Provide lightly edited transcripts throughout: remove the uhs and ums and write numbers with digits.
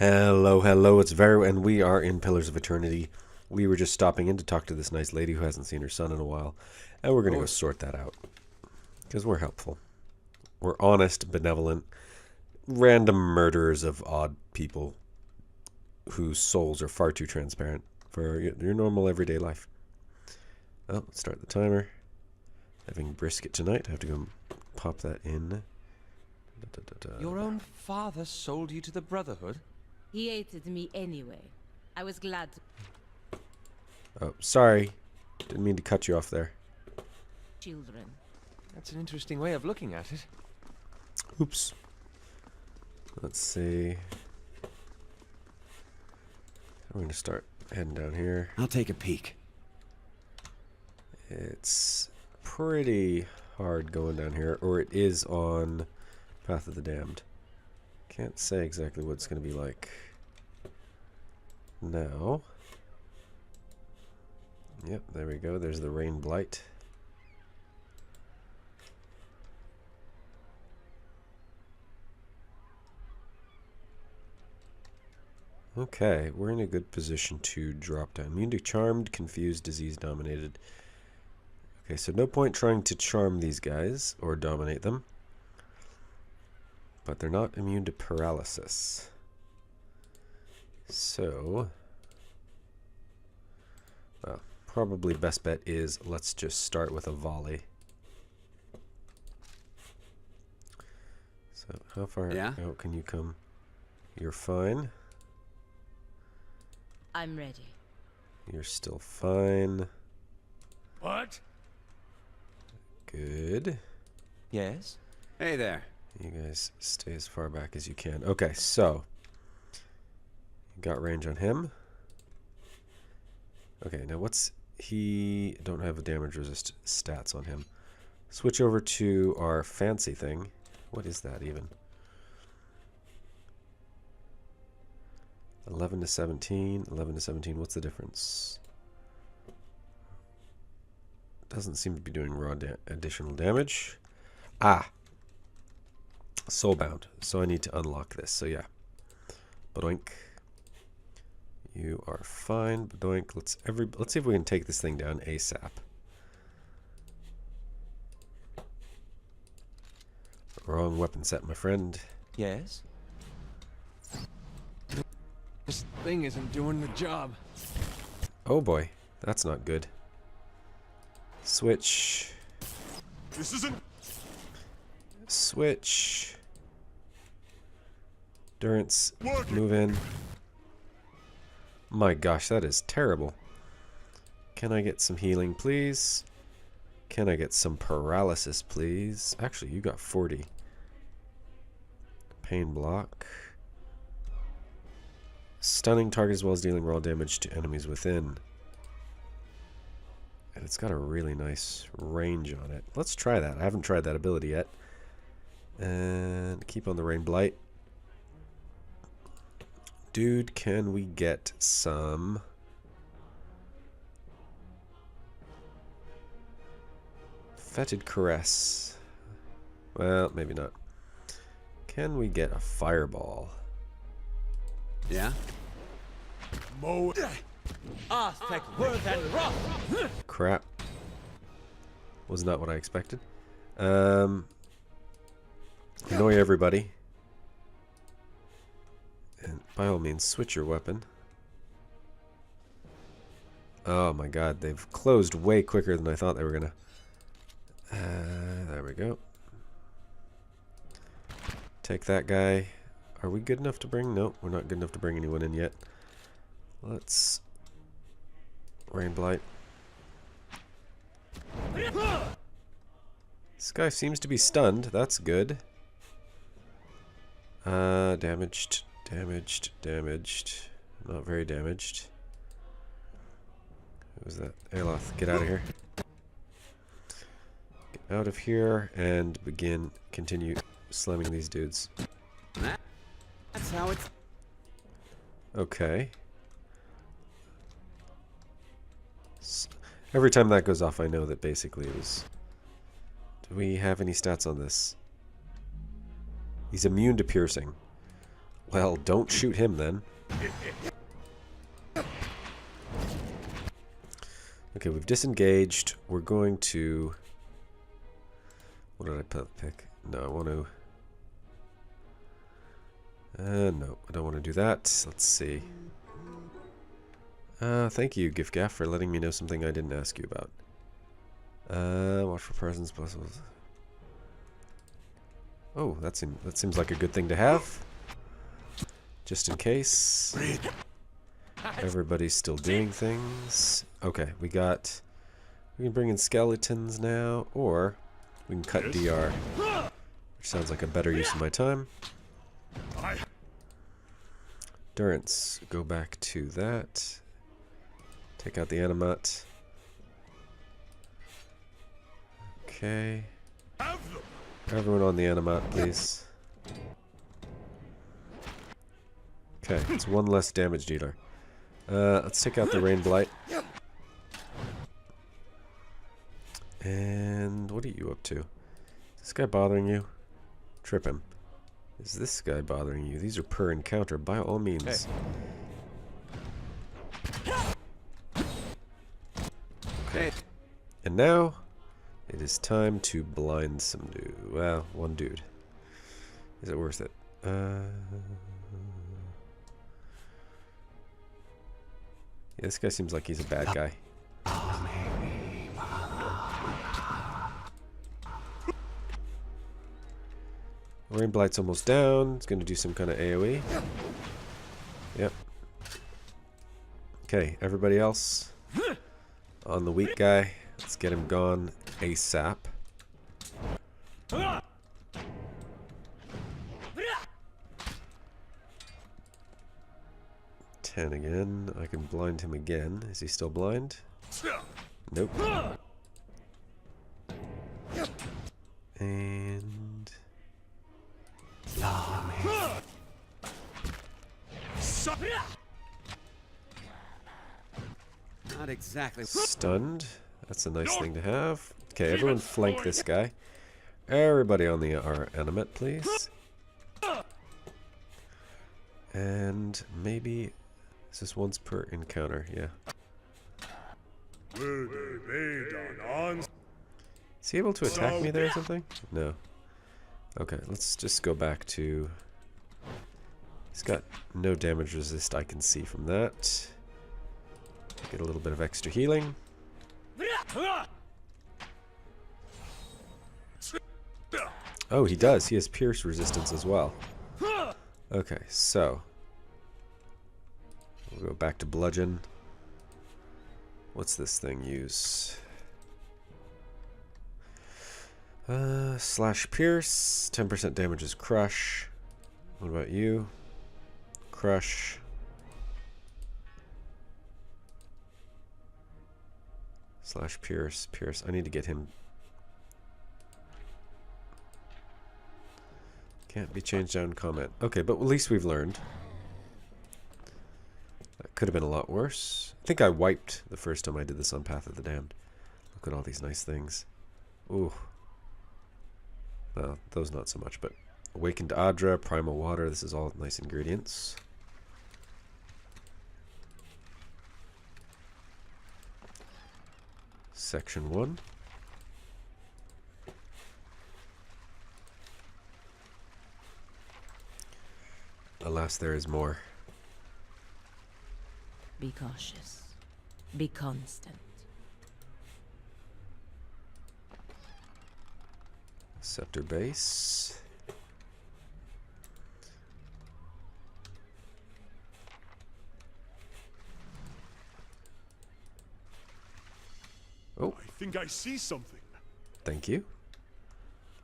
Hello, hello, it's Veru, and we are in Pillars of Eternity. We were just stopping in to talk to this nice lady who hasn't seen her son in a while, and we're going to go sort that out, because we're helpful. We're honest, benevolent, random murderers of odd people whose souls are far too transparent for your normal everyday life. Well, let's start the timer. Having brisket tonight, I have to go pop that in. Your own father sold you to the Brotherhood? He hated me anyway. I was glad to... Oh, sorry. Didn't mean to cut you off there. Children. That's an interesting way of looking at it. Oops. Let's see. I'm going to start heading down here. I'll take a peek. It's pretty hard going down here, or it is on Path of the Damned. Can't say exactly what it's going to be like now. Yep, there we go. There's the Rain Blight. Okay, we're in a good position to drop down. Immune to Charmed, Confused, Disease Dominated. Okay, so no point trying to charm these guys or dominate them. But they're not immune to paralysis. So, well, probably best bet is let's just start with a volley. So, how far out can you come? You're fine. I'm ready. You're still fine. What? Good. Yes? Hey there. You guys stay as far back as you can. Okay, so you got range on him. Okay, now what's he don't have a damage resist stats on him. Switch over to our fancy thing. What is that even? 11 to 17, 11 to 17. What's the difference? Doesn't seem to be doing raw additional damage. Ah, soulbound. So I need to unlock this. So yeah, Badoink. You are fine, Badoink. Let's see if we can take this thing down ASAP. Wrong weapon set, my friend. Yes? This thing isn't doing the job. Oh boy, that's not good. Switch. This isn't. Switch. Endurance. Move in. My gosh, that is terrible. Can I get some healing, please? Can I get some paralysis, please? Actually, you got 40. Pain block. Stunning target as well as dealing raw damage to enemies within. And it's got a really nice range on it. Let's try that. I haven't tried that ability yet. And keep on the Rain Blight. Dude, can we get some... Fetid Caress? Well, maybe not. Can we get a Fireball? Yeah? Mo. Aztec worth and rough. Crap. Was not what I expected. Annoy everybody. And by all means, switch your weapon. Oh my god, they've closed way quicker than I thought they were gonna. There we go. Take that guy. Are we good enough to bring? Nope, we're not good enough to bring anyone in yet. Let's... Rain Blight. This guy seems to be stunned. That's good. Damaged. Damaged. Damaged. Not very damaged. Who was that? Aloth, get out of here. Get out of here and continue slamming these dudes. That's how it's. Okay. Every time that goes off, I know that basically it was... Do we have any stats on this? He's immune to piercing. Well, don't shoot him then. Okay, we've disengaged. We're going to... What did I pick? No, I want to... no, I don't want to do that. Let's see. Thank you, Gifgaff, for letting me know something I didn't ask you about. Watch for presence plus... Oh, that seems like a good thing to have. Just in case. Everybody's still doing things. Okay, we can bring in skeletons now, or we can cut DR, which sounds like a better use of my time. Durance, go back to that. Take out the animate. Okay. Everyone on the animate, please. Okay, it's one less damage dealer. Let's take out the Rain Blight. And what are you up to? Is this guy bothering you? Trip him. Is this guy bothering you? These are per encounter, by all means. Okay. And now, it is time to blind some dude. Well, one dude. Is it worth it? Yeah, this guy seems like he's a bad guy. Rain Blight's almost down. It's going to do some kind of AoE. Yep. Okay, everybody else on the weak guy. Let's get him gone ASAP. 10 again. I can blind him again. Is he still blind? Nope. And... Not exactly. Stunned. That's a nice thing to have. Okay, everyone flank this guy. Everybody on the animate, please. And maybe... Is this once per encounter? Yeah. Is he able to attack me there or something? No. Okay, let's just go back to... He's got no damage resist I can see from that. Get a little bit of extra healing. Oh, he does. He has pierce resistance as well. Okay, so... We'll go back to bludgeon. What's this thing use? Slash pierce. 10% damage is crush. What about you? Crush. Slash pierce. Pierce. I need to get him. Can't be changed down comment. Okay, but at least we've learned. That could have been a lot worse. I think I wiped the first time I did this on Path of the Damned. Look at all these nice things. Ooh. Well, those not so much, but Awakened Adra, Primal Water, this is all nice ingredients. Section 1. Alas, there is more. Be cautious. Be constant. Scepter base. Oh. I think I see something. Thank you.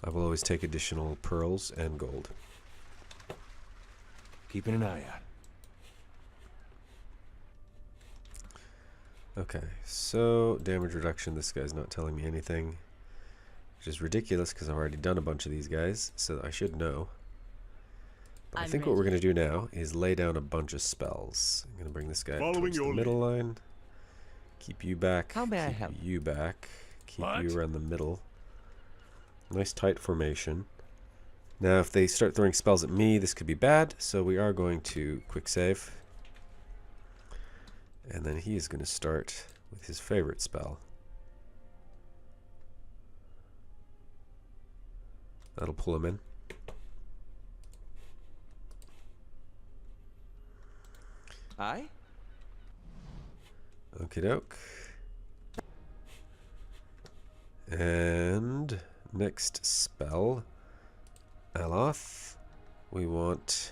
I will always take additional pearls and gold. Keeping an eye out. Okay, so damage reduction, this guy's not telling me anything, which is ridiculous because I've already done a bunch of these guys, so I should know. But I think what we're going to do now is lay down a bunch of spells. I'm going to bring this guy towards the middle line. Keep you back. How may I help? Keep you back. Keep you around the middle. Nice tight formation. Now, if they start throwing spells at me, this could be bad, so we are going to quick save. And then he is going to start with his favorite spell. That'll pull him in. Aye? Okie doke. And next spell, Aloth. I want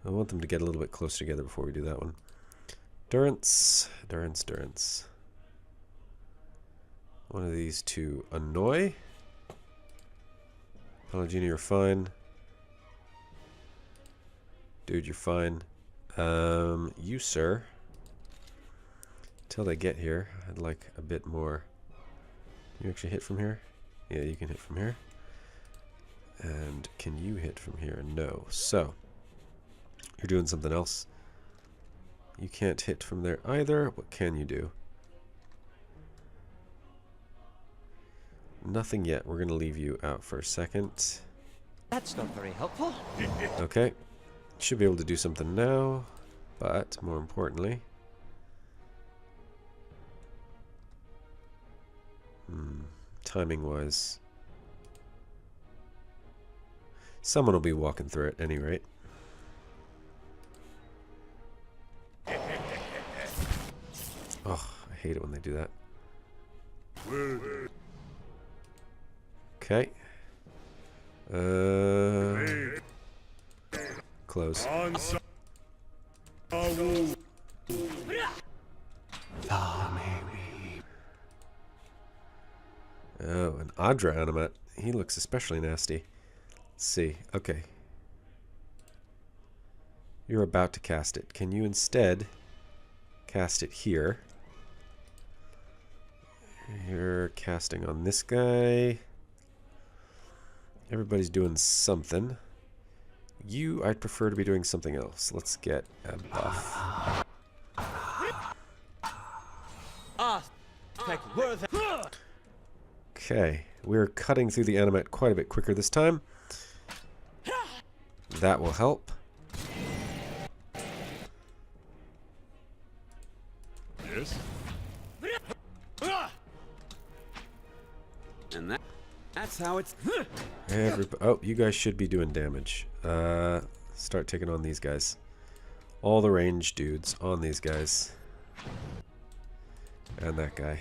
them to get a little bit closer together before we do that one. Durance. One of these to annoy. Pelagini, you're fine. Dude, you're fine. You, sir. Until they get here, I'd like a bit more. Can you actually hit from here? Yeah, you can hit from here. And can you hit from here? No. So, you're doing something else. You can't hit from there either. What can you do? Nothing yet. We're going to leave you out for a second. That's not very helpful. Okay. Should be able to do something now. But, more importantly... timing-wise... someone will be walking through it, at any rate. Oh, I hate it when they do that. Okay. Close. Oh, an Adra animate. He looks especially nasty. Let's see. Okay. You're about to cast it. Can you instead cast it here? You're casting on this guy. Everybody's doing something. You, I'd prefer to be doing something else. Let's get a buff. Okay, we're cutting through the animate quite a bit quicker this time. That will help. Yes. And that's how it's. Oh, you guys should be doing damage. Start taking on these guys. All the range dudes on these guys. And that guy.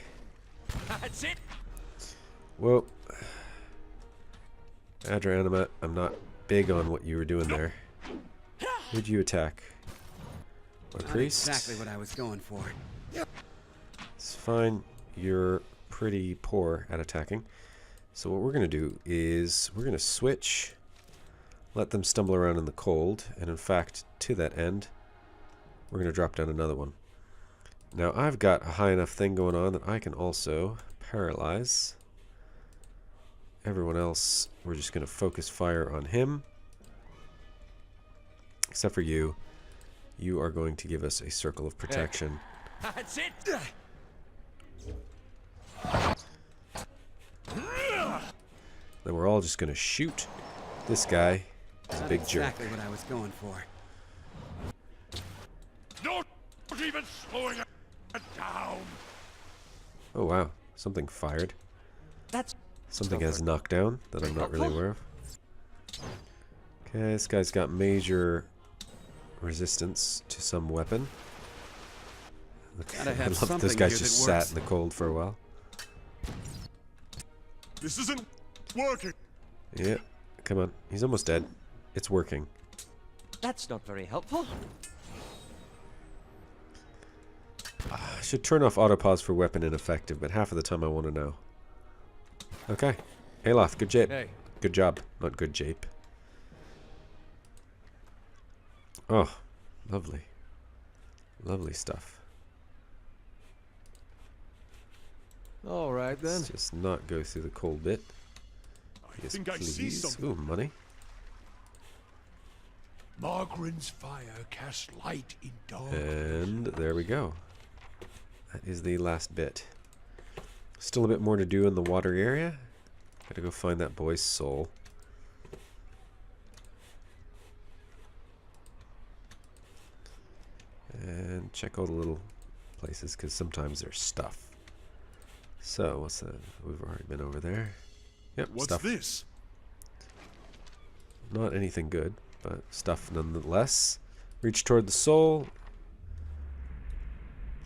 That's it. Whoa. Adra animate, I'm not big on what you were doing there. Who'd you attack? My priest? Exactly what I was going for. It's fine. You're pretty poor at attacking. So what we're going to do is we're going to switch, let them stumble around in the cold, and in fact, to that end, we're going to drop down another one. Now I've got a high enough thing going on that I can also paralyze. Everyone else, we're just going to focus fire on him. Except for you. You are going to give us a circle of protection. That's it. Then we're all just going to shoot this guy. He's a big jerk. Exactly what I was going for. Not even slowing it down. Oh wow, something fired. That's Something has knocked down that I'm not really aware of. Okay, this guy's got major resistance to some weapon. Gotta I have love something those guys here just that sat works. in the cold for a while. This isn't working. Yeah, come on. He's almost dead. It's working. That's not very helpful. I should turn off autopause for weapon ineffective, but half of the time I want to know. Okay. Aloth, good jape. Hey. Good job. Not good jape. Oh, lovely. Lovely stuff. All right then. Let's just not go through the cold bit. I think I see something. Ooh, money. Margaren's fire casts light in dark. And there we go. That is the last bit. Still a bit more to do in the water area. Gotta go find that boy's soul. And check all the little places, because sometimes there's stuff. So, what's that? We've already been over there. Yep, What's stuff. this? Not anything good, but stuff nonetheless. Reach toward the soul.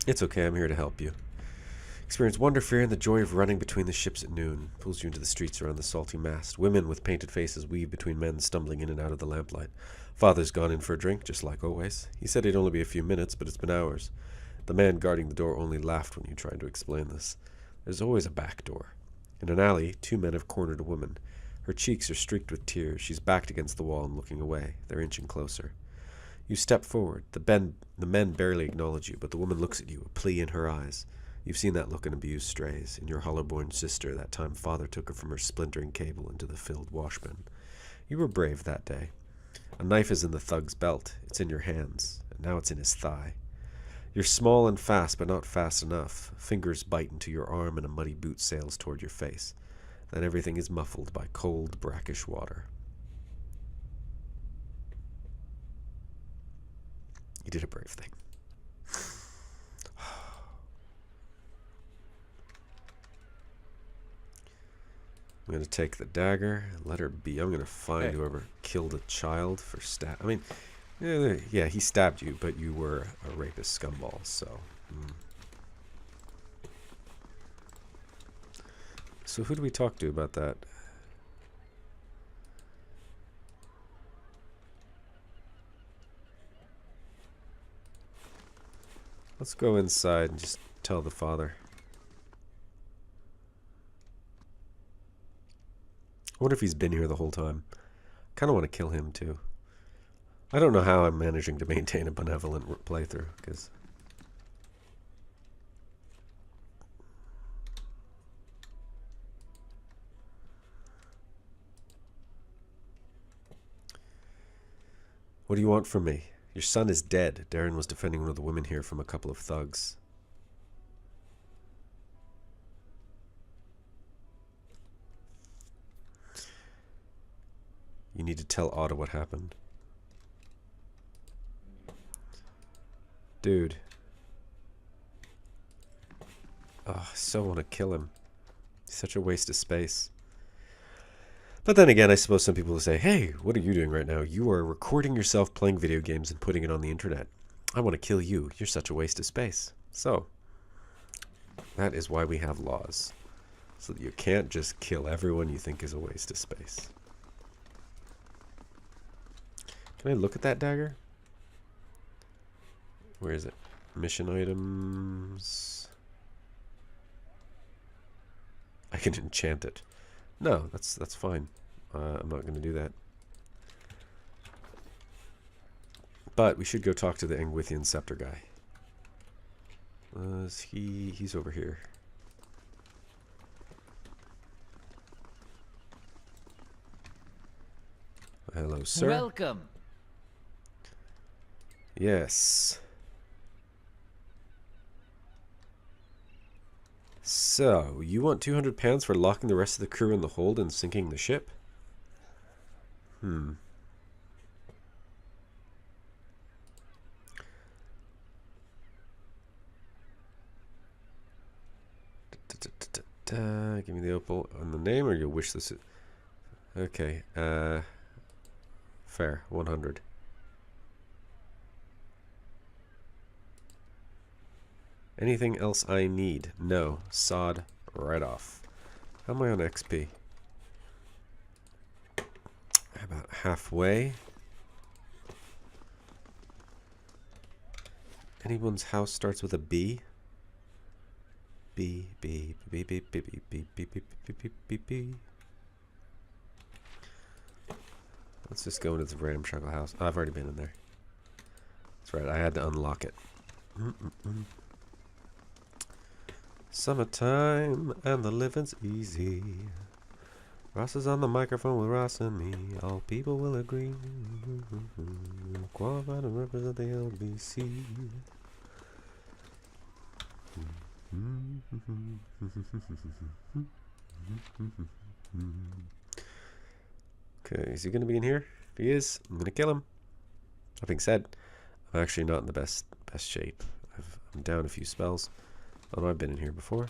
It's okay, I'm here to help you. Experience wonder, fear, and the joy of running between the ships at noon. Pulls you into the streets around the salty mast. Women with painted faces weave between men stumbling in and out of the lamplight. Father's gone in for a drink, just like always. He said it'd only be a few minutes, but it's been hours. The man guarding the door only laughed when you tried to explain this. There's always a back door. In an alley, 2 men have cornered a woman. Her cheeks are streaked with tears. She's backed against the wall and looking away. They're inching closer. You step forward. The men barely acknowledge you, but the woman looks at you, a plea in her eyes. You've seen that look in abused strays, in your hollow-born sister, that time father took her from her splintering cable into the filled washbin. You were brave that day. A knife is in the thug's belt. It's in your hands, and now it's in his thigh. You're small and fast, but not fast enough. Fingers bite into your arm and a muddy boot sails toward your face. Then everything is muffled by cold, brackish water. You did a brave thing. I'm going to take the dagger and let her be. I'm going to find whoever killed a child for stab. I mean, yeah, he stabbed you, but you were a rapist scumball, so. So who do we talk to about that? Let's go inside and just tell the father. I wonder if he's been here the whole time. Kind of want to kill him too. I don't know how I'm managing to maintain a benevolent playthrough, because what do you want from me? Your son is dead. Darren was defending one of the women here from a couple of thugs. You need to tell Otto what happened. Dude. Oh, I so want to kill him. He's such a waste of space. But then again, I suppose some people will say, hey, what are you doing right now? You are recording yourself playing video games and putting it on the internet. I want to kill you. You're such a waste of space. So, that is why we have laws. So that you can't just kill everyone you think is a waste of space. Can I look at that dagger? Where is it? Mission items. I can enchant it. No, that's fine. I'm not going to do that. But we should go talk to the Engwithian scepter guy. He's over here. Hello, sir. Welcome. Yes. So, you want 200 pounds for locking the rest of the crew in the hold and sinking the ship? Give me the opal on the name, or you'll wish this. Okay. Fair. 100. Anything else I need? No. Sod right off. How am I on XP? About halfway. Anyone's house starts with a B? B, B, B, B, B, B, B, B, B, B, B, B, B. Let's just go into the random chuckle house. Oh, I've already been in there. That's right, I had to unlock it. Summertime and the living's easy. Ross is on the microphone with Ross and me. All people will agree. Qualified to represent the LBC. Okay, is he going to be in here? If he is, I'm going to kill him. That being said, I'm actually not in the best shape. I'm down a few spells. Oh no, I've been in here before.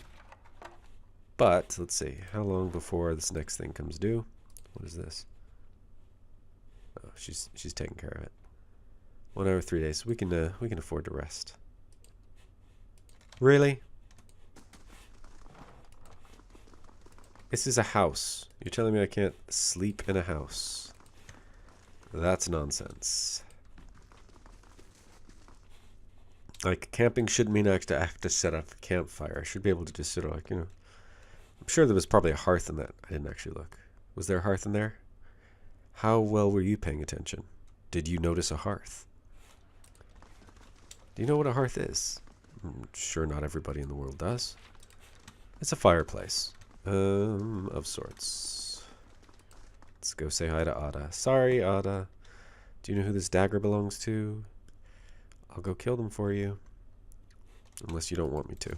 But let's see, how long before this next thing comes due? What is this? Oh, she's taking care of it. 1 hour, 3 days. We can afford to rest. Really? This is a house. You're telling me I can't sleep in a house? That's nonsense. Like, camping shouldn't mean I have to set up a campfire. I should be able to just sort of, like, you know. I'm sure there was probably a hearth in that. I didn't actually look. Was there a hearth in there? How well were you paying attention? Did you notice a hearth? Do you know what a hearth is? I'm sure not everybody in the world does. It's a fireplace. Of sorts. Let's go say hi to Ada. Sorry, Ada. Do you know who this dagger belongs to? I'll go kill them for you. Unless you don't want me to.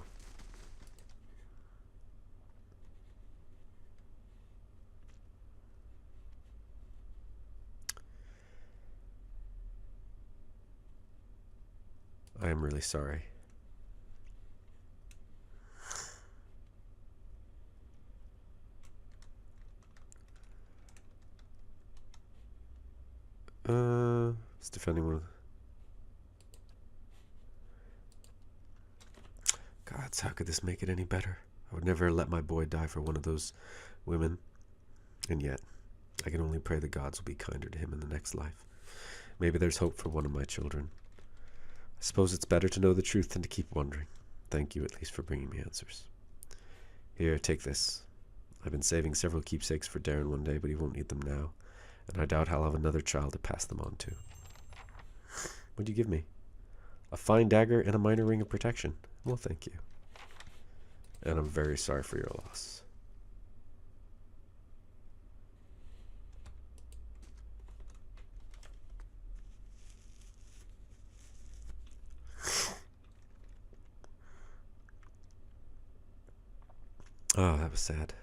I am really sorry. It's defending one of the... Gods, how could this make it any better? I would never let my boy die for one of those women. And yet, I can only pray the gods will be kinder to him in the next life. Maybe there's hope for one of my children. I suppose it's better to know the truth than to keep wondering. Thank you at least for bringing me answers. Here, take this. I've been saving several keepsakes for Darren one day, but he won't need them now. And I doubt I'll have another child to pass them on to. What'd you give me? A fine dagger and a minor ring of protection. Well, thank you. And I'm very sorry for your loss. Oh, that was sad.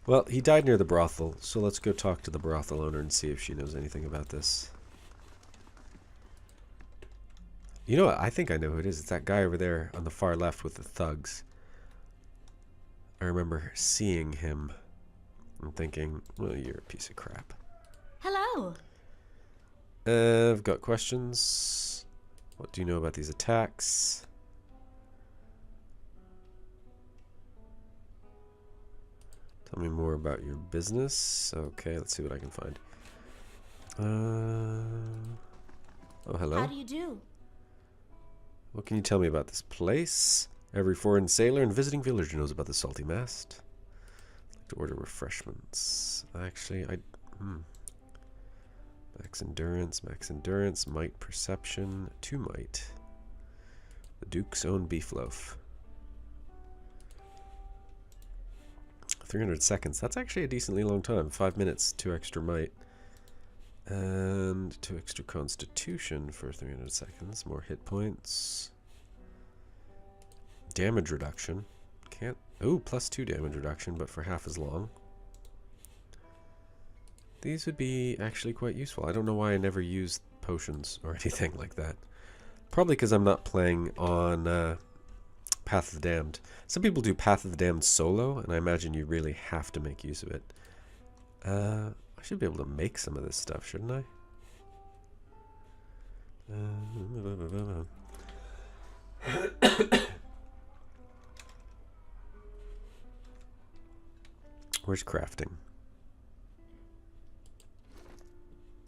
Well, he died near the brothel, so let's go talk to the brothel owner and see if she knows anything about this. You know what? I think I know who it is. It's that guy over there on the far left with the thugs. I remember seeing him and thinking, well, you're a piece of crap. Hello. I've got questions. What do you know about these attacks? Tell me more about your business. Okay, let's see what I can find. Oh, hello. How do you do? What can you tell me about this place? Every foreign sailor and visiting villager knows about the salty mast. I'd like to order refreshments. Actually, max endurance, might perception, 2 might. The Duke's own beef loaf. 300 seconds. That's actually a decently long time. 5 minutes, 2 extra might. And 2 extra constitution for 300 seconds. More hit points. Damage reduction. Can't... Oh, +2 damage reduction, but for half as long. These would be actually quite useful. I don't know why I never used potions or anything like that. Probably because I'm not playing on Path of the Damned. Some people do Path of the Damned solo, and I imagine you really have to make use of it. I should be able to make some of this stuff, shouldn't I? Where's crafting?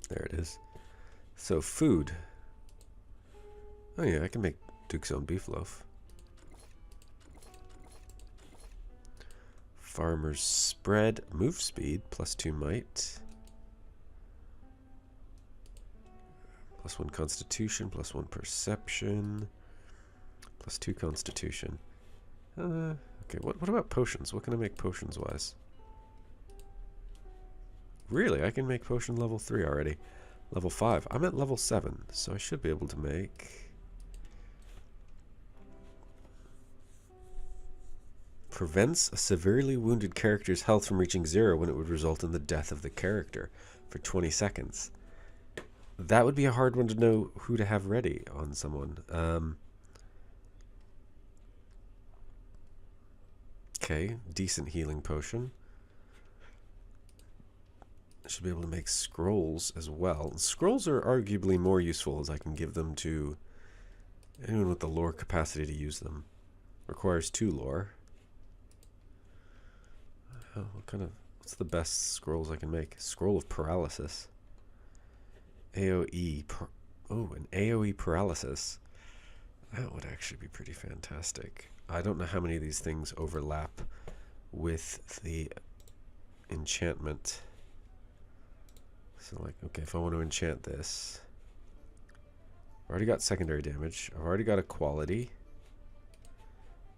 There it is. So, food. Oh yeah, I can make Duke's own beef loaf. Farmer's spread. Move speed, +2 might. +1 constitution, +1 perception. +2 constitution. Okay, what about potions? What can I make potions-wise? Really? I can make potion level 3 already. Level 5. I'm at level 7, so I should be able to make... Prevents a severely wounded character's health from reaching 0 when it would result in the death of the character. for 20 seconds. That would be a hard one to know who to have ready on someone. Okay, decent healing potion. I should be able to make scrolls as well. Scrolls are arguably more useful as I can give them to anyone with the lore capacity to use them. Requires 2 lore. Oh, what's the best scrolls I can make? Scroll of paralysis. AoE. An AoE paralysis. That would actually be pretty fantastic. I don't know how many of these things overlap with the enchantment. So, like, okay, if I want to enchant this, I've already got secondary damage. I've already got a quality.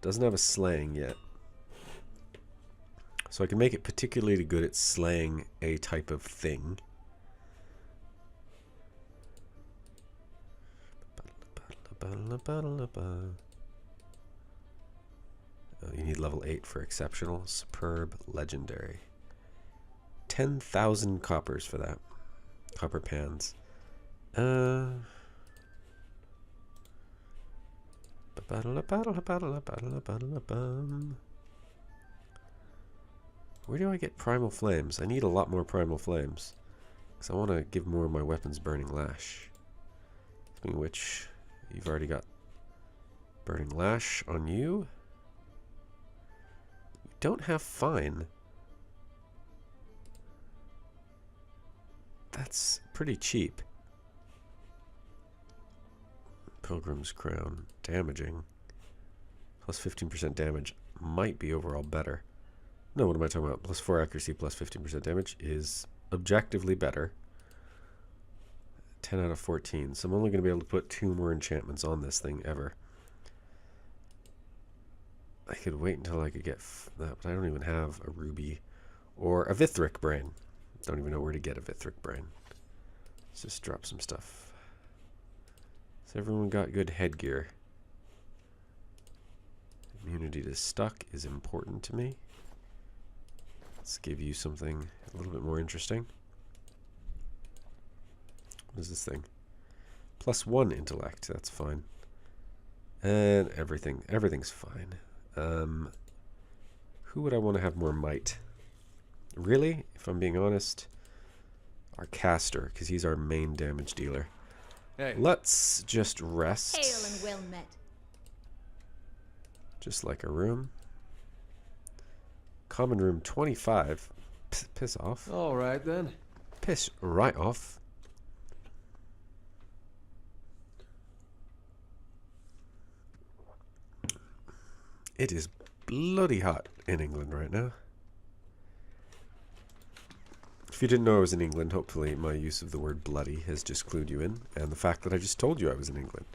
Doesn't have a slaying yet. So I can make it particularly good at slaying a type of thing. Oh, you need level 8 for exceptional, superb, legendary. 10,000 coppers for that. Copper pans. Where do I get primal flames? I need a lot more primal flames. Because I want to give more of my weapons burning lash. Speaking of which, you've already got burning lash on you. You don't have fine. That's pretty cheap. Pilgrim's Crown. Damaging. Plus 15% damage might be overall better. No, what am I talking about? Plus 4 accuracy, plus 15% damage is objectively better. 10 out of 14. So I'm only going to be able to put 2 more enchantments on this thing ever. I could wait until I could get that, but I don't even have a ruby or a Vithric brain. Don't even know where to get a Vithric brain. Let's just drop some stuff. So everyone got good headgear. Immunity to stuck is important to me. Let's give you something a little bit more interesting. What is this thing? Plus 1 intellect. That's fine. And everything's fine. Who would I want to have more might? Really, if I'm being honest, our caster, because he's our main damage dealer. Hey. Let's just rest. Hail and well met. Just like a room. Common room 25. Piss off. All right then. Piss right off. It is bloody hot in England right now. If you didn't know I was in England, hopefully my use of the word bloody has just clued you in, and the fact that I just told you I was in England.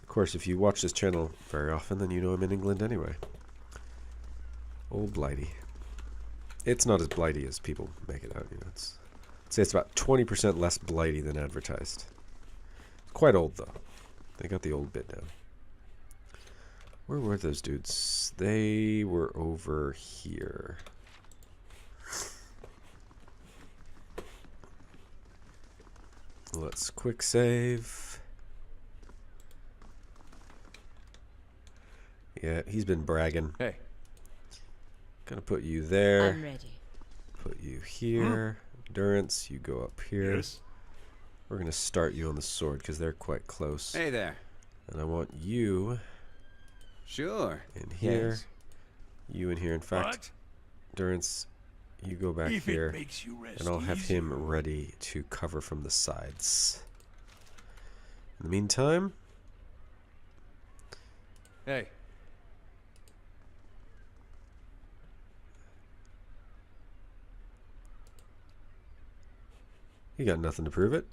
Of course, if you watch this channel very often, then you know I'm in England anyway. Old blighty. It's not as blighty as people make it out, you know. I'd say it's about 20% less blighty than advertised. It's quite old, though. They got the old bit down. Where were those dudes? They were over here. Let's quick save. Yeah, he's been bragging. Hey. Gonna put you there. I'm ready. Put you here. Endurance, you go up here. Yes. We're gonna start you on the sword because they're quite close. Hey there. And I want you Sure. in here. Yes. You in here. In fact, What? Endurance, you go back If here. it makes you rest And I'll have easier. him ready to cover from the sides. In the meantime, Hey. you got nothing to prove it.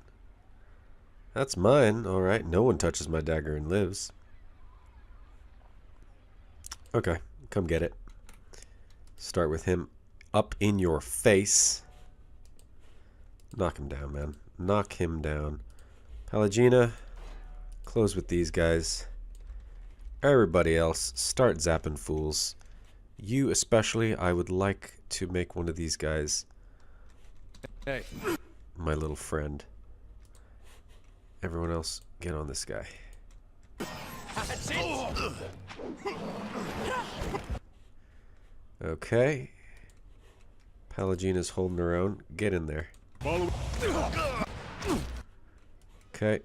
That's mine, alright. No one touches my dagger and lives. Okay, come get it. Start with him up in your face. Knock him down, man. Knock him down. Palagina, close with these guys. Everybody else, start zapping fools. You especially, I would like to make one of these guys Hey. my little friend. Everyone else, get on this guy. Okay. Palagina's holding her own. Get in there. Okay.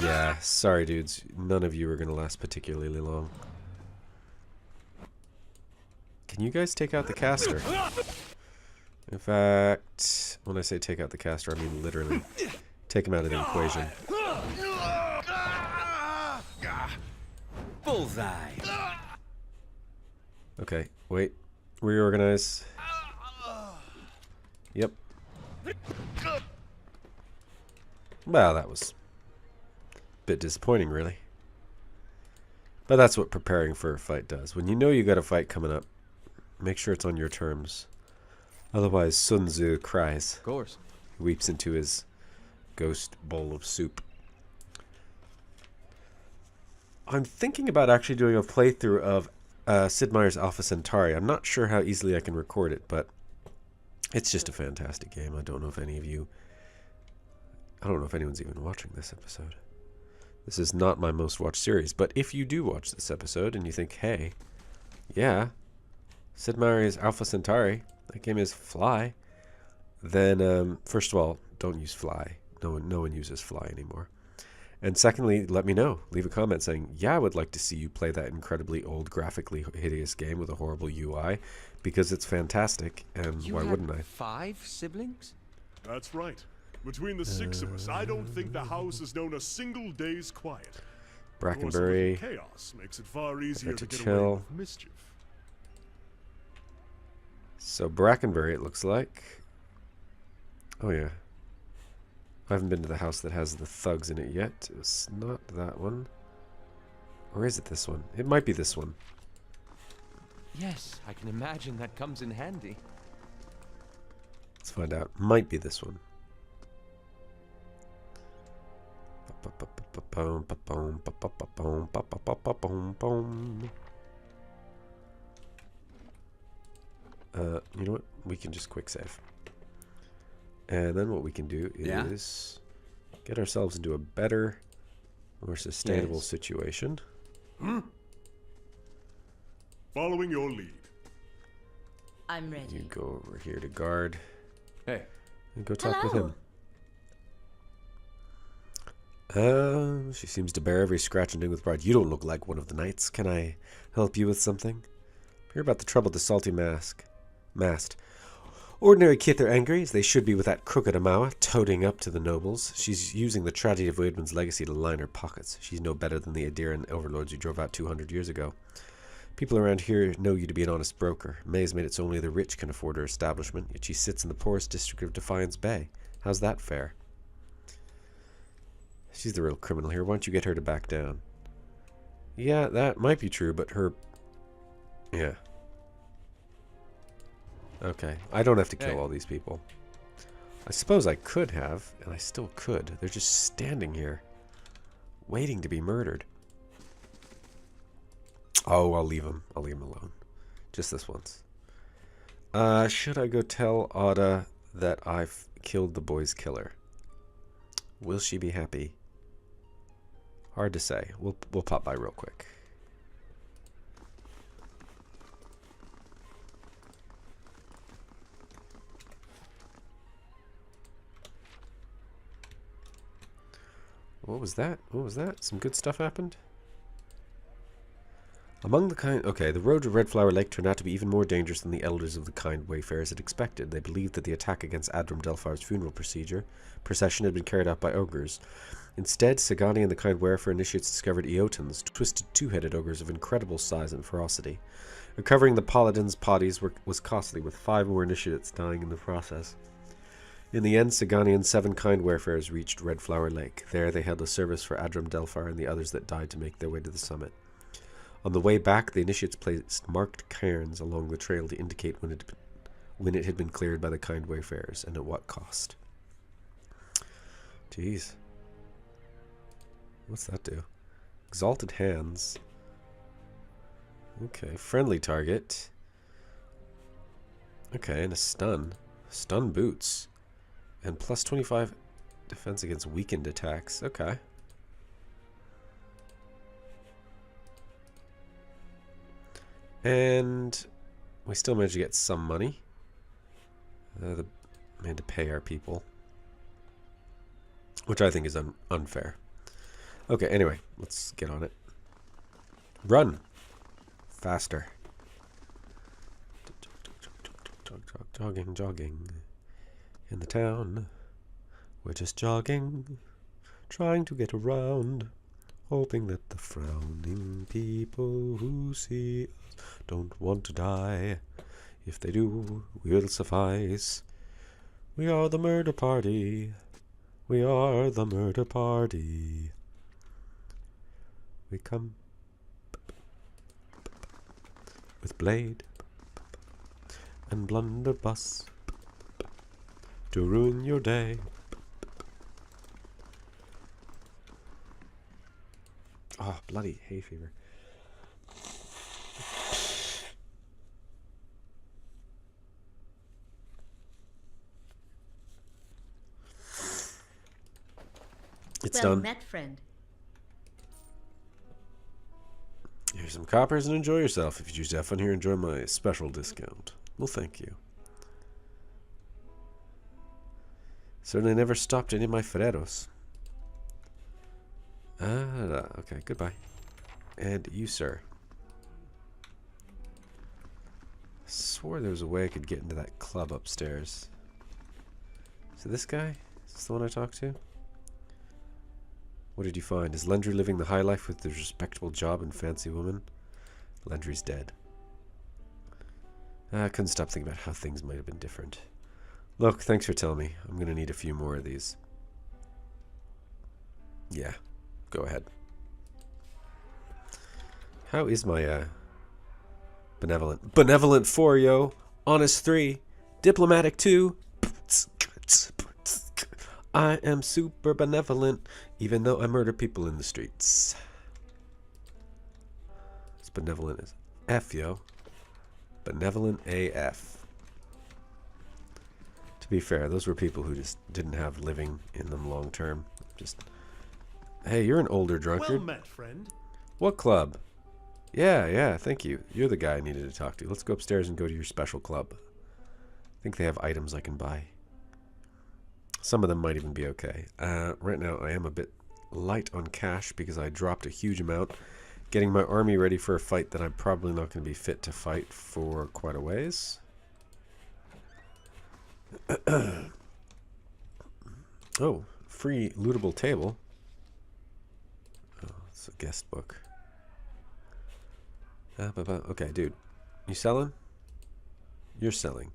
Yeah, sorry dudes. None of you are going to last particularly long. Can you guys take out the caster? In fact, when I say take out the caster, I mean literally take him out of the equation. Bullseye. Okay, wait. Reorganize. Yep. Well, that was a bit disappointing, really. But that's what preparing for a fight does. When you know you got a fight coming up, make sure it's on your terms. Otherwise, Sun Tzu cries. Of course. He weeps into his ghost bowl of soup. I'm thinking about actually doing a playthrough of Sid Meier's Alpha Centauri. I'm not sure how easily I can record it, but it's just a fantastic game. I don't know if anyone's even watching this episode. This is not my most watched series, but if you do watch this episode and you think, hey, yeah, Sid Meier's Alpha Centauri, that game is fly, then first of all, don't use fly. No one uses fly anymore. And secondly, let me know. Leave a comment saying, yeah, I would like to see you play that incredibly old, graphically hideous game with a horrible UI, because it's fantastic, and You why had wouldn't I? 5 siblings? That's right. Between the 6 of us, I don't think the house has known a single day's quiet. Of course, a little Brackenbury. chaos makes it far easier to to get chill. away with mischief. So Brackenbury, it looks like. Oh yeah. I haven't been to the house that has the thugs in it yet. It's not that one. Or is it this one? It might be this one. Yes, I can imagine that comes in handy. Let's find out. Might be this one. You know what? We can just quick save. And then what we can do is get ourselves into a better, more sustainable situation. Following your lead. I'm ready. You go over here to guard Hey. and go talk with Hello. him. She seems to bear every scratch and ding with pride. You don't look like one of the knights. Can I help you with something? Hear about the trouble with the salty mast. Ordinary kith are angry, as they should be with that crooked Amawa, toting up to the nobles. She's using the tragedy of Waidman's legacy to line her pockets. She's no better than the Adiran overlords you drove out 200 years ago. People around here know you to be an honest broker. May's made it so only the rich can afford her establishment, yet she sits in the poorest district of Defiance Bay. How's that fair? She's the real criminal here. Why don't you get her to back down? Yeah, that might be true, but her... Yeah. Okay, I don't have to kill all these people. I suppose I could have, and I still could. They're just standing here, waiting to be murdered. Oh, I'll leave him. I'll leave him alone. Just this once. Should I go tell Ada that I've killed the boy's killer? Will she be happy? Hard to say. We'll pop by real quick. What was that? What was that? Some good stuff happened? Among the kind... Okay, the road to Red Flower Lake turned out to be even more dangerous than the elders of the kind wayfarers had expected. They believed that the attack against Adram Delphar's funeral procession had been carried out by ogres. Instead, Sagani and the kind wayfarer initiates discovered Eotans, twisted two-headed ogres of incredible size and ferocity. Recovering the paladins' bodies was costly, with 5 more initiates dying in the process. In the end, Sagani and 7 kind wayfarers reached Red Flower Lake. There they held a service for Adram Delphar and the others that died to make their way to the summit. On the way back, the initiates placed marked cairns along the trail to indicate when it had been cleared by the kind wayfarers, and at what cost. Jeez. What's that do? Exalted hands. Okay, friendly target. Okay, and a stun. Stun boots. And plus 25 defense against weakened attacks. Okay. And we still managed to get some money. We had to pay our people. Which I think is unfair. Okay, anyway, let's get on it. Run! Faster. Jogging, jogging. In the town. We're just jogging. Trying to get around. Hoping that the frowning people who see us don't want to die. If they do, we'll suffice. We are the murder party. We are the murder party. We come with blade and blunderbuss to ruin your day. Oh, bloody hay fever. It's well done. met, friend. Here's some coppers and enjoy yourself. If you choose to have fun here, enjoy my special discount. Well, thank you. Certainly never stopped any of my ferreros. Okay, goodbye. And you, sir. Swore there was a way I could get into that club upstairs. So this guy? Is this the one I talked to? What did you find? Is Lendry living the high life with his respectable job and fancy woman? Lendry's dead. I couldn't stop thinking about how things might have been different. Look, thanks for telling me. I'm going to need a few more of these. Yeah, go ahead. How is my, benevolent? Benevolent 4, yo. Honest 3. Diplomatic 2. I am super benevolent, even though I murder people in the streets. It's benevolent as F, yo. Benevolent AF. To be fair, those were people who just didn't have living in them long term. Just, hey, you're an older drunkard. Well met, friend. What club? Yeah, thank you. You're the guy I needed to talk to. Let's go upstairs and go to your special club. I think they have items I can buy. Some of them might even be okay. Right now, I am a bit light on cash because I dropped a huge amount getting my army ready for a fight that I'm probably not going to be fit to fight for quite a ways. Oh, free lootable table. Oh, it's a guest book. Okay, dude. You selling? You're selling.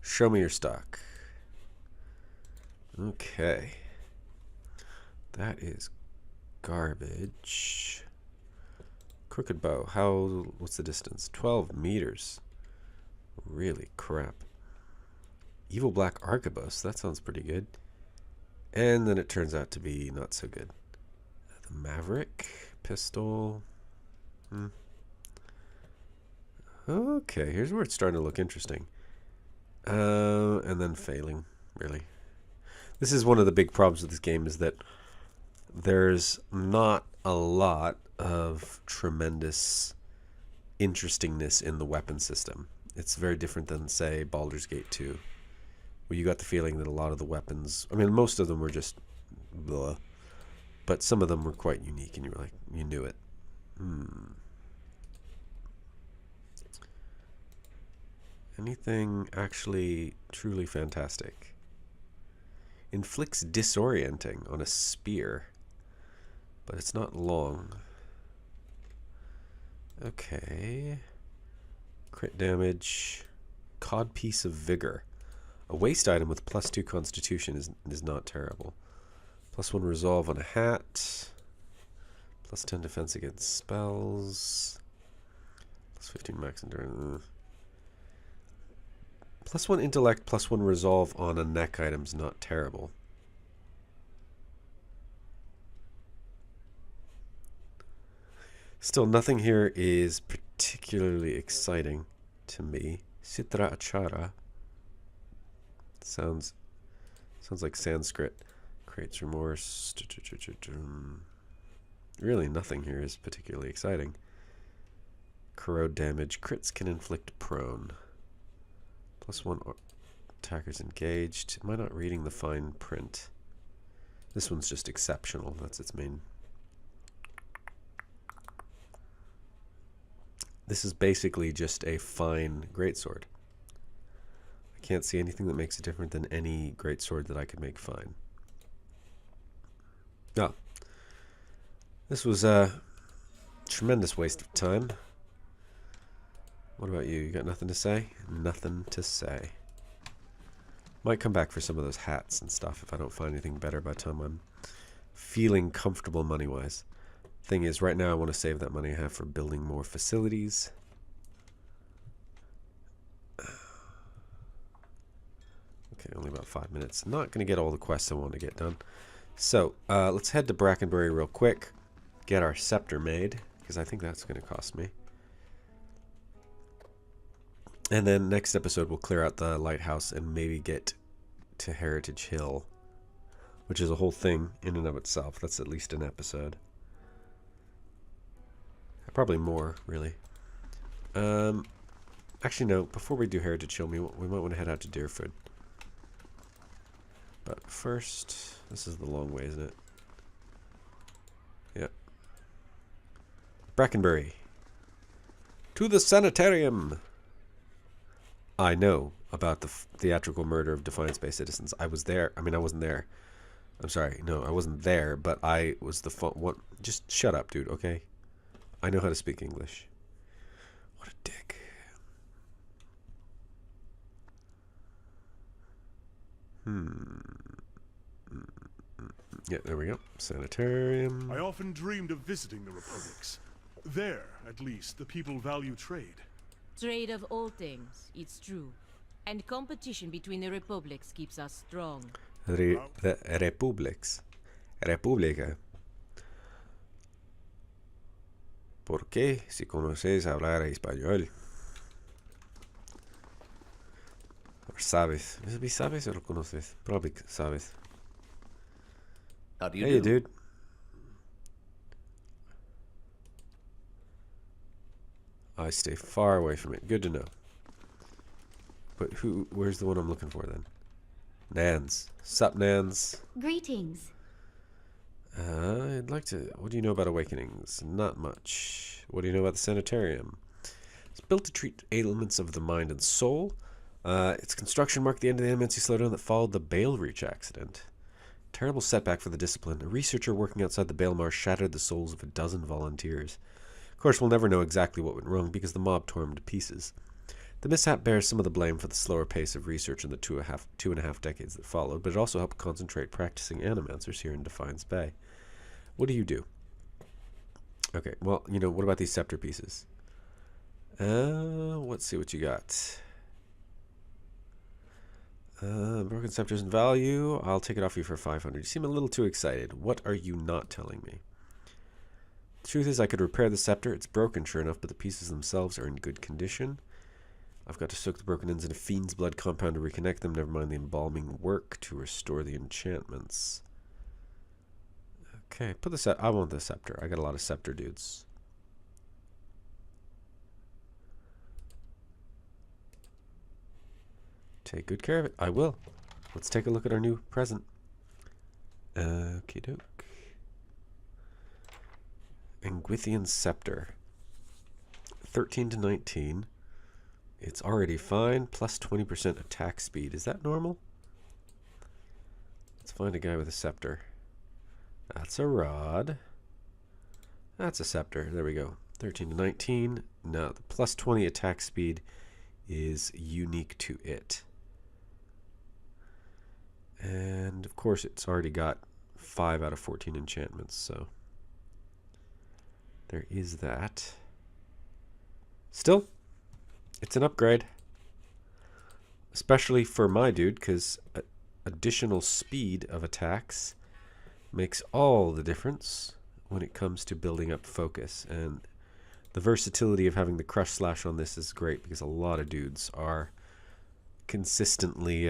Show me your stock. Okay. That is garbage. Crooked bow. What's the distance? 12 meters. Really crap. Evil black arquebus. That sounds pretty good. And then it turns out to be not so good. The Maverick pistol. Okay, here's where it's starting to look interesting. And then failing, really. This is one of the big problems with this game, is that there's not a lot of tremendous interestingness in the weapon system. It's very different than, say, Baldur's Gate 2, where you got the feeling that a lot of the weapons, I mean, most of them were just blah, but some of them were quite unique, and you were like, you knew it. Anything actually truly fantastic? Inflicts disorienting on a spear, but it's not long. Okay. Crit damage. Codpiece of Vigor. A waste item with +2 constitution is not terrible. +1 resolve on a hat. +10 defense against spells. +15 max endurance. +1 intellect, +1 resolve on a neck item's not terrible. Still, nothing here is particularly exciting to me. Citra Achara. Sounds like Sanskrit. Creates remorse. Really, nothing here is particularly exciting. Corrode damage. Crits can inflict prone. +1 attackers engaged. Am I not reading the fine print? This one's just exceptional. That's its main. This is basically just a fine greatsword. I can't see anything that makes it different than any greatsword that I could make fine. Oh. This was a tremendous waste of time. What about you? You got nothing to say? Nothing to say. Might come back for some of those hats and stuff if I don't find anything better by the time I'm feeling comfortable money-wise. Thing is, right now I want to save that money I have for building more facilities. Okay, only about 5 minutes. Not going to get all the quests I want to get done. So, let's head to Brackenbury real quick. Get our scepter made, because I think that's going to cost me. And then next episode we'll clear out the lighthouse and maybe get to Heritage Hill, which is a whole thing in and of itself. That's at least an episode. Probably more, really. Actually, no. Before we do Heritage Hill, we might want to head out to Dyrwood. But first, this is the long way, isn't it? Yep. Brackenbury. To the sanitarium! I know about the theatrical murder of Defiance Bay citizens. I was there. I mean, I wasn't there. I'm sorry. No, I wasn't there, but I was the one. Just shut up, dude, okay? I know how to speak English. What a dick. Yeah, there we go. Sanitarium. I often dreamed of visiting the republics. There, at least, the people value trade. Trade of all things, it's true. And competition between the republics keeps us strong. The republics. República. ¿Por qué si conoces hablar español? Or sabes. Is it sabes or conoces? Probably sabes. How do you Hey, do? dude. I stay far away from it. Good to know. But where's the one I'm looking for then? Nans. Sup, Nans? Greetings. I'd like to... What do you know about awakenings? Not much. What do you know about the sanitarium? It's built to treat ailments of the mind and soul. Its construction marked the end of the immense slowdown that followed the Bale Reach accident. Terrible setback for the discipline. A researcher working outside the Bale Marsh shattered the souls of a dozen volunteers. Of course, we'll never know exactly what went wrong because the mob tore him to pieces. The mishap bears some of the blame for the slower pace of research in the two and a half decades that followed, but it also helped concentrate practicing animancers here in Defiance Bay. What do you do? Okay, well, you know, what about these scepter pieces? Let's see what you got. Broken scepters in value. I'll take it off you for 500. You seem a little too excited. What are you not telling me? The truth is, I could repair the scepter. It's broken, sure enough, but the pieces themselves are in good condition. I've got to soak the broken ends in a fiend's blood compound to reconnect them, never mind the embalming work to restore the enchantments. Okay, put the I want the scepter. I got a lot of scepter dudes. Take good care of it. I will. Let's take a look at our new present. Okie doke. Engwithian Scepter. 13 to 19. It's already fine. Plus 20% attack speed. Is that normal? Let's find a guy with a scepter. That's a rod. That's a scepter. There we go. 13 to 19. Now, the plus 20 attack speed is unique to it. And, of course, it's already got 5 out of 14 enchantments, so there is that. Still, it's an upgrade. Especially for my dude, because additional speed of attacks makes all the difference when it comes to building up focus. And the versatility of having the Crush Slash on this is great because a lot of dudes are consistently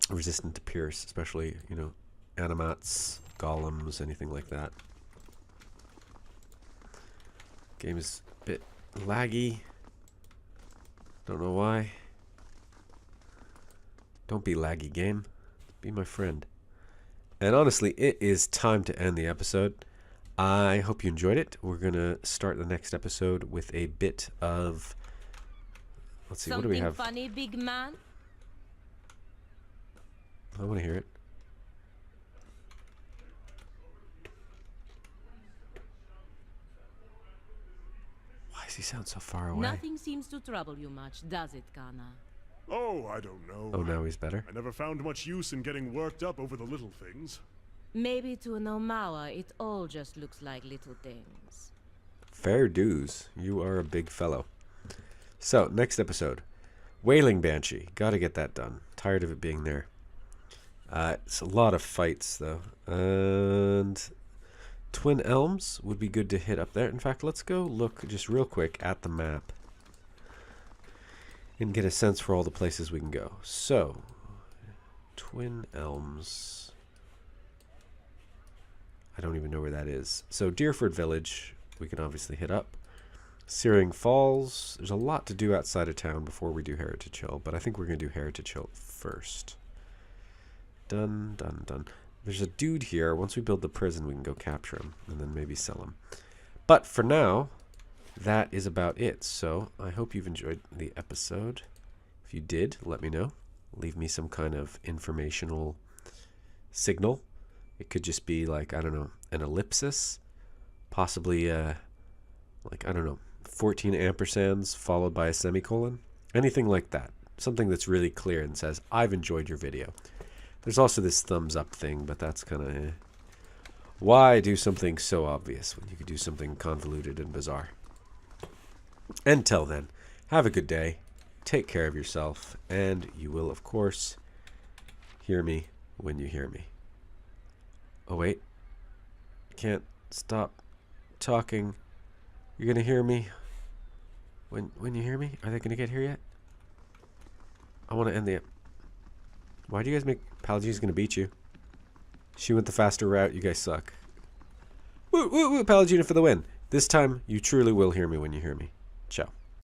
resistant to pierce, especially, you know, animats, golems, anything like that. Game is a bit laggy. Don't know why. Don't be laggy, game. Be my friend. And honestly, it is time to end the episode. I hope you enjoyed it. We're going to start the next episode with a bit of... Let's see, what do we have? Something funny, big man? I want to hear it. Why does he sound so far away? Nothing seems to trouble you much, does it, Kana? Oh, I don't know. Oh, now he's better. I never found much use in getting worked up over the little things. Maybe to an Omawa, it all just looks like little things. Fair dues. You are a big fellow. So, next episode. Wailing Banshee. Gotta get that done. Tired of it being there. It's a lot of fights, though. And Twin Elms would be good to hit up there. In fact, let's go look just real quick at the map and get a sense for all the places we can go. So, Twin Elms. I don't even know where that is. So, Deerford Village, we can obviously hit up. Searing Falls. There's a lot to do outside of town before we do Heritage Hill, but I think we're going to do Heritage Hill first. Done, done, done. There's a dude here. Once we build the prison, we can go capture him and then maybe sell him. But for now, that is about it. So I hope you've enjoyed the episode. If you did, let me know. Leave me some kind of informational signal. It could just be like, I don't know, an ellipsis. Possibly, like, I don't know, 14 ampersands followed by a semicolon. Anything like that. Something that's really clear and says, I've enjoyed your video. There's also this thumbs up thing, but that's kind of... Why do something so obvious when you could do something convoluted and bizarre? Until then, have a good day, take care of yourself, and you will, of course, hear me when you hear me. Oh, wait. Can't stop talking. You're going to hear me when you hear me? Are they going to get here yet? I want to end the... Why do you guys make... Palagina's going to beat you. She went the faster route. You guys suck. Woo, woo, woo, Palagina for the win. This time, you truly will hear me when you hear me. Ciao.